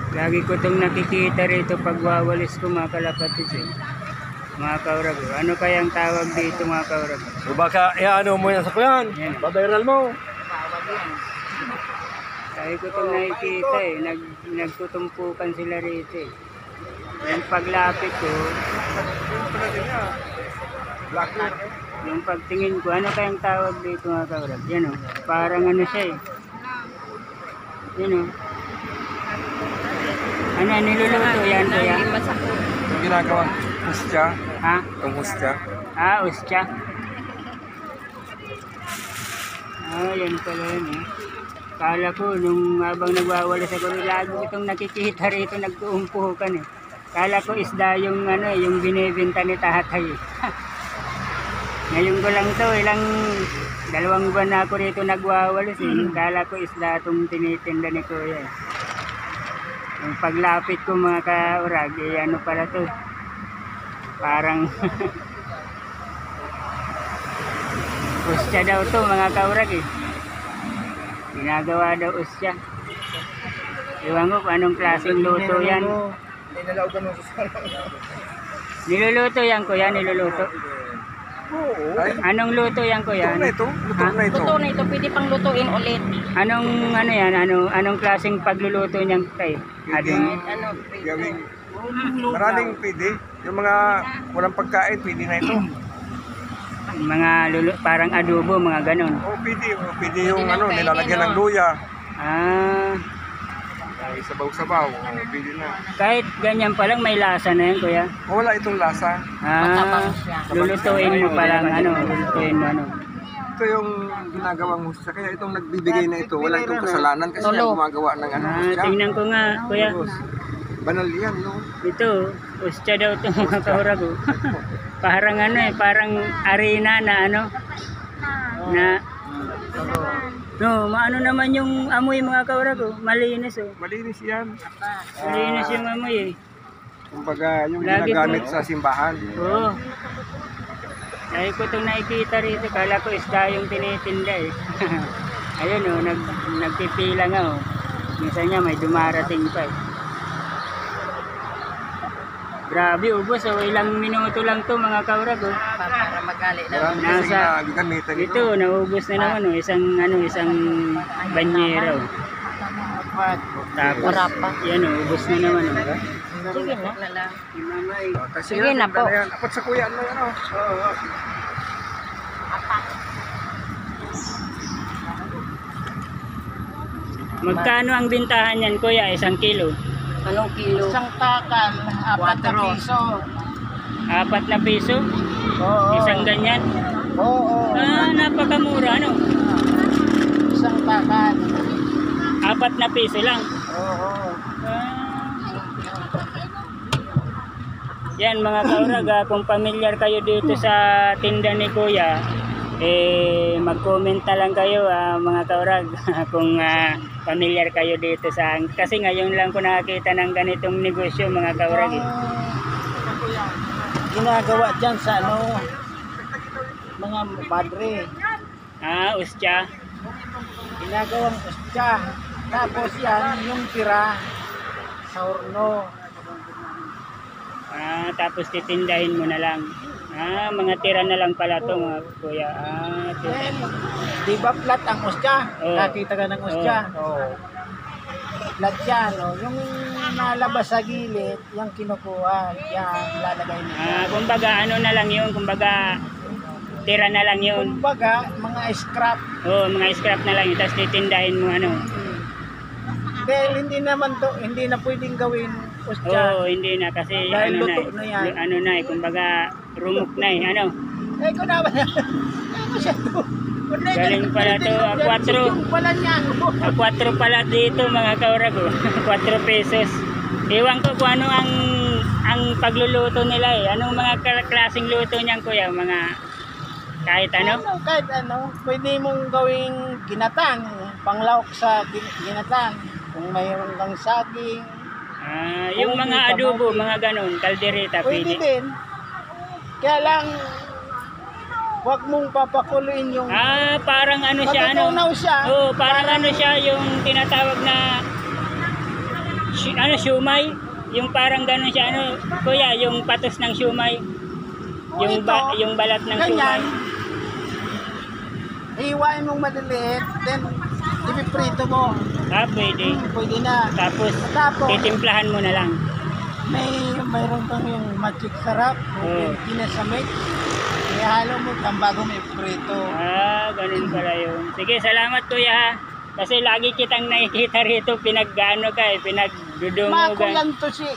Lagi ko itong nakikita rito pag wawalis ko mga kalapatids eh. Mga kaurag. Ano kayang tawag dito mga kaurag? O baka ano mo yan sa kuyan. Yan. Babayral mo. Lagi ko itong nakikita eh. Nagtutumpukan sila rito eh. Yung paglapit ko, yung pagtingin ko, ano kayang tawag dito mga kaurag? Yan o. Parang ano siya eh. Yan o. Ano, niluluto yan kuya? Yung ginagawa. Hustya. Ha? Yung hustya. Ah, ustya. Ah, yan pala yun eh. Kala ko, nung habang nagwawalis ako, lagi itong nakikita rito, nagtuumpukan eh. Kala ko isda yung ano, yung binibenta ni tatay eh. Ngayon ko lang to, ilang 2 buwan na ako rito nagwawalis eh. Kala ko isda itong tinitinda ni kuya eh. Yung paglapit ko mga kaurag, eh ano pala to. Parang ustya daw to mga kaurag eh. Ginagawa daw ustya. Iwan ko kung anong klaseng luto yan. Niluluto yan kuya, niluluto. Anong luto yan kuya? Luto na ito. Luto na ito. Luto na ito, pwede pang lutuin ulit. Anong ano yan? Anong klaseng pagluluto niyan kay? Ading Ano, Gawing maraming pwede. Yung mga walang pagkain, pwede na ito. mga parang adobo, mga ganon. O pwede. Pwede yung ano, nilalagyan ng luya. Ah, Ay, sabaw-sabaw. O, pwede na. kahit ganyan pa lang may lasa na yan kuya. Wala itong lasa. Ah, Matabang siya. lulutuin mo pa lang ano, lulutuin mo ano. Ito yung ginagawang hustya. Kaya itong nagbibigay na ito, wala itong kasalanan kasi Tulo. yung gumagawa ng ano, Ah, hustya. tingnan ko nga kuya. Banal yan, no? Ito, ustya daw ito mga kaurag oh. Parang ano eh, parang arena na ano. Na no, maano naman yung amoy mga kaurag oh. Malinis oh. Malinis yan. Malinis yung amoy eh. Kumbaga, yung Lagi ginagamit po. sa simbahan. Oo. Dahil ko itong nakikita rito, kala ko isda yung tinitinda eh. Ayun oh, nagpipila nga oh. Minsan niya may dumarating pa eh. Grabe, ubos oh. Ilang minuto lang to mga kaurag oh. Para magali na. Marami kasi Nasa- gagamitan ito. Ito, naubos na naman oh. Isang banyera oh. Tapos, Wala pa. yan oh, ubos na naman oh. Sige na. Kasi Sige na po. Apat sa kuya, ano yan, oh. Oo. Magkano ang bintahan yan kuya? 1 kilo? Anong kilo? Isang takal, 4 na piso. 4 na piso? Oo. Isang ganyan? Oo. Ah, napakamura ano? Isang takal. 4 na piso lang. Oo. Ah. Yan mga kaurag, kung familiar kayo dito sa tinda ni Kuya, mag-comment na lang kayo mga kaurag kung familiar kayo dito sa, kasi ngayon lang ko nakakita ng ganitong negosyo mga kaurag eh. Ginagawa dyan sa ano, mga padre. Ah, ustya. Ginagawang ustya. Tapos yan, yung tira sa horno. Ah, tapos titindahin mo na lang. Ah, mga tira na lang pala to mga kuya. Ah, Then, di ba flat ang ustya? Oo. Nakita ka ng ustya? Oo. Flat yan. Oh. Yung nalabas sa gilid, yung kinukuha, yan, lalagay mo. ah, kumbaga ano na lang yun, kumbaga tira na lang yun. Kumbaga, mga scrap. Oh, mga scrap na lang yun, tapos titindahin mo ano. Dahil hindi naman to, hindi na pwedeng gawin ustya. Oo, hindi na kasi Dahil ano na, luto na yan. ano na eh, kumbaga rumok na eh, ano. Eh, kung naman, ano siya to? Galing pala to, 4. Pala niya. 4 pala dito mga kaurag oh. 4 pesos. Ewan ko kung ano ang pagluluto nila eh. Anong mga klaseng luto niyan kuya? Mga kahit ano? Kahit ano, pwede mong gawing ginatang, panglawak sa ginatang. Kung mayroon kang saging, Ah, yung Ubi, mga adobo, kamote. mga ganun, kaldereta, pwede pwede. din. Kaya lang, huwag mong papakuluin yung... Ah, parang ano siya, ano? Matutunaw siya. Oo, parang ano siya, yung tinatawag na Siumay? Yung parang ganun siya, kuya, yung patos ng siumay. Yung, yung balat ng siumay. Ganyan. Iwain mong maliliit, then ipiprito mo. Pwede. Pwede na. Tapos, Tapos, titimplahan mo na lang. mayroon kang yung magic sarap, Oo. kinasamit. Ihalo mo bago may prito. Ganun pala yun. Sige, salamat kuya ha. Kasi lagi kitang nakikita rito, pinag-ano ka pinagdudumugan. Makulang to si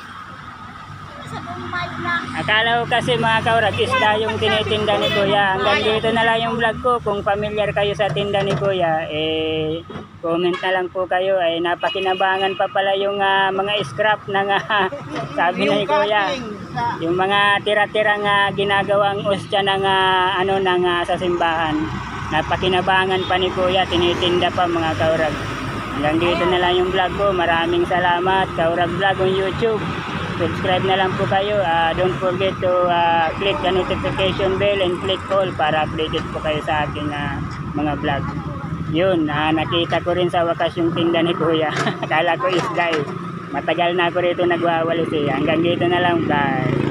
Akala ko kasi mga kaurag, isda yung tinitinda ni kuya. Hanggang dito na lang yung vlog ko. Kung familiar kayo sa tinda ni kuya, comment na lang po kayo. Napakinabangan pa pala yung mga scrap ng sabi ni kuya. Yung mga tira-tirang ginagawang ostya ng sa simbahan. Napakinabangan pa ni kuya, tinitinda pa mga kaurag. Hanggang dito na lang yung vlog ko. Maraming salamat. Kaurag Vlog on YouTube. Subscribe na lang po kayo. Don't forget to click the notification bell and click all para updated po kayo sa aking mga vlog. Yun, nakita ko rin sa wakas yung tinda ni kuya. Akala ko isda Matagal na ako rito nagwawalis Hanggang dito na lang. Bye.